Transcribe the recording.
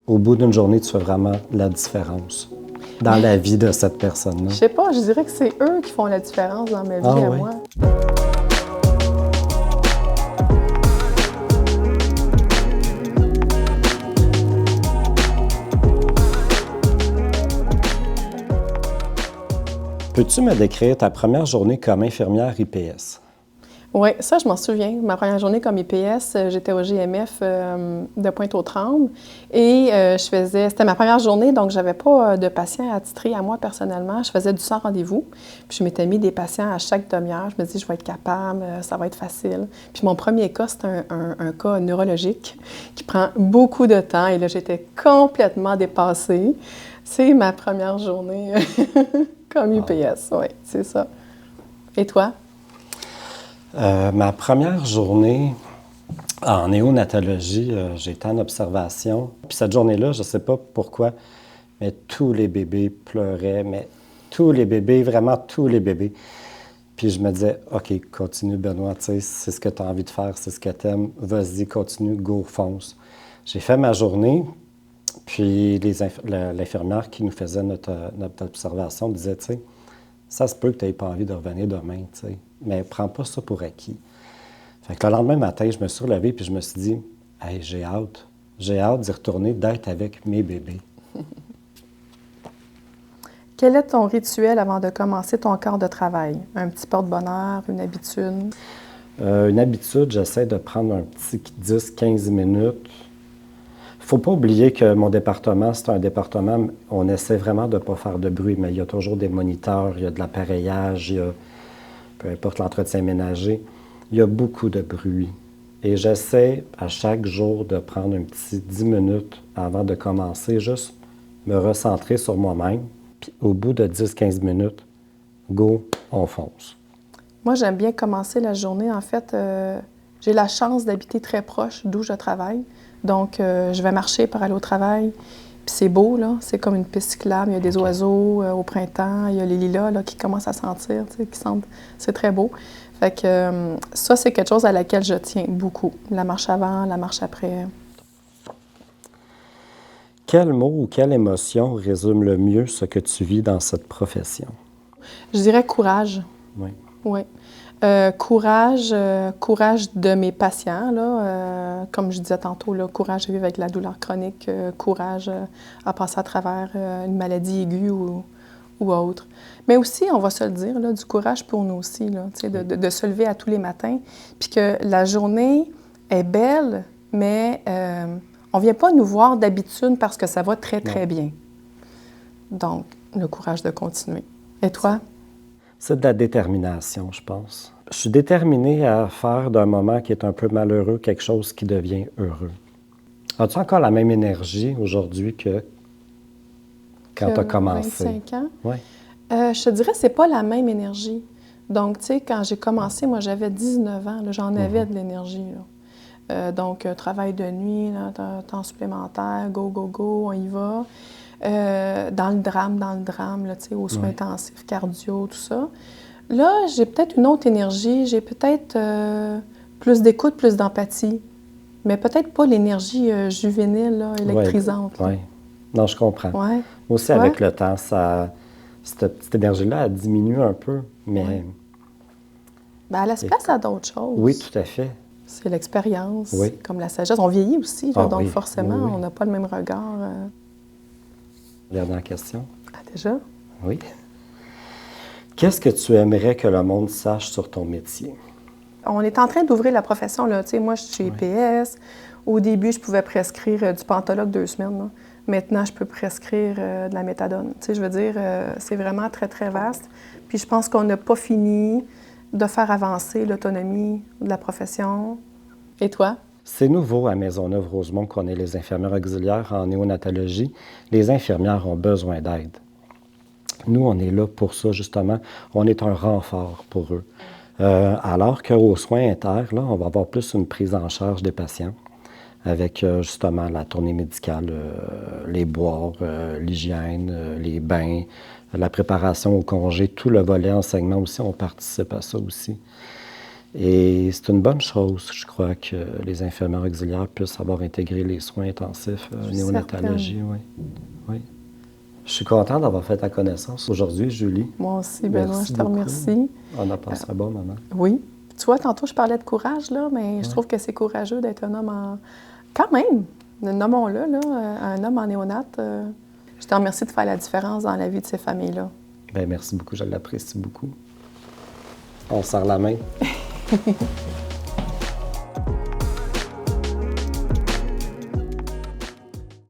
au bout d'une journée, tu fais vraiment la différence dans la vie de cette personne-là? Je sais pas, je dirais que c'est eux qui font la différence dans ma vie à oui? moi. Peux-tu me décrire ta première journée comme infirmière IPS? Oui, ça, je m'en souviens. Ma première journée comme IPS, j'étais au GMF de Pointe-aux-Trembles et c'était ma première journée, donc j'avais pas de patients attitrés à moi personnellement. Je faisais du sans rendez-vous. Puis je m'étais mis des patients à chaque demi-heure. Je me dis, je vais être capable, ça va être facile. Puis mon premier cas, c'est un cas neurologique qui prend beaucoup de temps et là, j'étais complètement dépassée. C'est ma première journée comme IPS, oui, c'est ça. Et toi? Ma première journée en néonatologie, j'étais en observation. Puis cette journée-là, je ne sais pas pourquoi, mais tous les bébés pleuraient, mais tous les bébés, vraiment tous les bébés. Puis je me disais, OK, continue Benoît, tu sais, c'est ce que tu as envie de faire, c'est ce que tu aimes, vas-y, continue, go, fonce. J'ai fait ma journée, puis l'infirmière qui nous faisait notre observation disait, tu sais, ça se peut que tu n'aies pas envie de revenir demain, tu sais, mais prends pas ça pour acquis. Fait que le lendemain matin, je me suis relevé puis je me suis dit, hey, j'ai hâte d'y retourner, d'être avec mes bébés. Quel est ton rituel avant de commencer ton quart de travail? Un petit porte-bonheur, une habitude? Une habitude, j'essaie de prendre un petit 10-15 minutes. Il ne faut pas oublier que mon département, c'est un département, on essaie vraiment de ne pas faire de bruit, mais il y a toujours des moniteurs, il y a de l'appareillage, il y a, peu importe l'entretien ménager, il y a beaucoup de bruit. Et j'essaie à chaque jour de prendre un petit 10 minutes avant de commencer, juste me recentrer sur moi-même. Puis au bout de 10-15 minutes, go, on fonce. Moi, j'aime bien commencer la journée. En fait, j'ai la chance d'habiter très proche d'où je travaille. Donc, je vais marcher pour aller au travail. Puis c'est beau, là. C'est comme une piste cyclable. Il y a des oiseaux au printemps. Il y a les lilas là, qui commencent à sentir, tu sais, qui sentent... C'est très beau. Fait que ça, c'est quelque chose à laquelle je tiens beaucoup. La marche avant, la marche après. Quel mot ou quelle émotion résume le mieux ce que tu vis dans cette profession? Je dirais courage. Oui. Oui. Courage de mes patients, là, comme je disais tantôt, là, courage à vivre avec la douleur chronique, courage à passer à travers une maladie aiguë ou autre. Mais aussi, on va se le dire, là, du courage pour nous aussi, là, de se lever à tous les matins, puis que la journée est belle, mais on ne vient pas nous voir d'habitude parce que ça va très, très bien. Donc, le courage de continuer. Et toi? C'est de la détermination, je pense. Je suis déterminé à faire d'un moment qui est un peu malheureux quelque chose qui devient heureux. As-tu encore la même énergie aujourd'hui que quand tu as commencé? 25 ans? Oui. Je te dirais que c'est pas la même énergie. Donc, tu sais, quand j'ai commencé, moi, j'avais 19 ans. J'en avais de l'énergie. Donc, travail de nuit, là, temps supplémentaire, go, go, go, on y va. Dans le drame, là, tu sais, aux soins intensifs, cardio, tout ça. Là, j'ai peut-être une autre énergie. J'ai peut-être plus d'écoute, plus d'empathie. Mais peut-être pas l'énergie juvénile, là, électrisante. Oui. Non, je comprends. Ouais. Moi aussi, avec le temps, cette énergie-là, elle diminue un peu, mais... Ouais. Ben, elle laisse place à d'autres choses. Oui, tout à fait. C'est l'expérience, oui. Comme la sagesse. On vieillit aussi, là, donc forcément, oui. on n'a pas le même regard. Dernière question. Ah, déjà? Oui. Qu'est-ce que tu aimerais que le monde sache sur ton métier? On est en train d'ouvrir la profession, là. Tu sais, moi, je suis chez IPS. Au début, je pouvais prescrire du Pentoloc 2 semaines, là. Maintenant, je peux prescrire de la méthadone. Tu sais, je veux dire, c'est vraiment très, très vaste. Puis je pense qu'on n'a pas fini de faire avancer l'autonomie de la profession. Et toi? C'est nouveau à Maisonneuve-Rosemont qu'on ait les infirmières auxiliaires en néonatologie. Les infirmières ont besoin d'aide. Nous, on est là pour ça, justement. On est un renfort pour eux. Alors qu'aux soins inter, là, on va avoir plus une prise en charge des patients avec justement la tournée médicale, les boires, l'hygiène, les bains, la préparation au congé, tout le volet enseignement aussi, on participe à ça aussi. Et c'est une bonne chose, je crois, que les infirmières auxiliaires puissent avoir intégré les soins intensifs, néonatologie, oui. Oui. Je suis content d'avoir fait ta connaissance aujourd'hui, Julie. Moi aussi, Benoît, Merci je te beaucoup. remercie. On a passé un bon moment. Oui. Tu vois, tantôt, je parlais de courage, là, mais je trouve que c'est courageux d'être un homme en... Quand même, nommons-le, là, un homme en néonate. Je te remercie de faire la différence dans la vie de ces familles-là. Bien, merci beaucoup, je l'apprécie beaucoup. On serre la main.